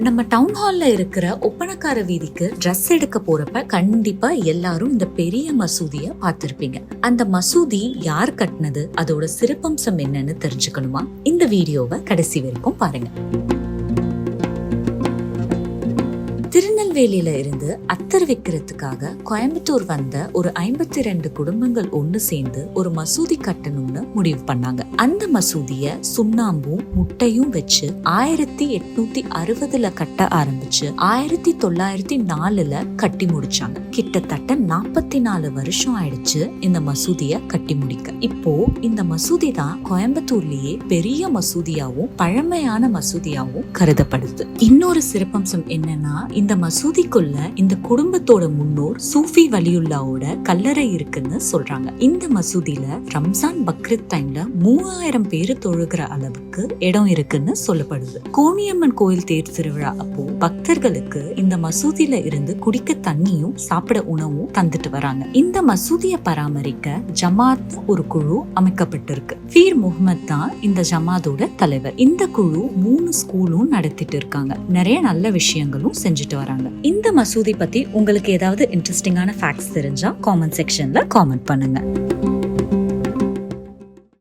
நம்ம டவுன் ஹால்ல இருக்கிற ஒப்பனக்கார வீதிக்கு ட்ரெஸ் எடுக்க போறப்ப கண்டிப்பா எல்லாரும் இந்த பெரிய மசூதிய பார்த்திருப்பீங்க. அந்த மசூதி யார் கட்டினது, அதோட சிறப்பம்சம் என்னன்னு தெரிஞ்சுக்கணுமா? இந்த வீடியோவை கடைசி வரைக்கும் பாருங்க. திருநெல்வேலியில இருந்து அத்தர் வைக்கிறதுக்காக கோயம்புத்தூர் வந்த ஒரு 52 குடும்பங்கள் ஒண்ணு சேர்ந்து ஒரு மசூதி கட்டணும்னு முடிவு பண்ணாங்க. அந்த மசூதிய சுண்ணாம்பும் முட்டையும் வச்சு 1860 கட்ட ஆரம்பிச்சு 1904 கட்டி முடிச்சாங்க. கிட்டத்தட்ட 44 வருஷம் ஆயிடுச்சு இந்த மசூதிய கட்டி முடிக்க. இப்போ இந்த மசூதி தான் கோயம்புத்தூர்லயே பெரிய மசூதியாவும் பழமையான மசூதியாவும் கருதப்படுது. இன்னொரு சிறப்பம்சம் என்னன்னா, இந்த மசூதிக்குள்ள இந்த குடும்பத்தோட முன்னோர் சூஃபி வலியுல்லாவோட கல்லறை இருக்குன்னு சொல்றாங்க. இந்த மசூதியில ரம்ஜான் பக்ரீத் டைம்ல 3000 பேரு தொழுகிற அளவுக்கு இடம் இருக்குன்னு சொல்லப்படுது. கோணியம்மன் கோயில் தேர் திருவிழா அப்போ பக்தர்களுக்கு இந்த மசூதியில இருந்து குடிக்க தண்ணியும் சாப்பிட உணவும் தந்துட்டு வராங்க. இந்த மசூதியை பராமரிக்க ஜமாத் ஒரு குழு அமைக்கப்பட்டிருக்கு. ஃபீர் முகமது தான் இந்த ஜமாத்தோட தலைவர். இந்த குழு 3 ஸ்கூலும் நடத்திட்டு இருக்காங்க. நிறைய நல்ல விஷயங்களும் செஞ்சுட்டு வராங்க. இந்த மசூதி பத்தி உங்களுக்கு ஏதாவது இன்ட்ரெஸ்டிங்கான ஃபேக்ட்ஸ் தெரிஞ்சா காமெண்ட் செக்ஷன்ல காமெண்ட் பண்ணுங்க.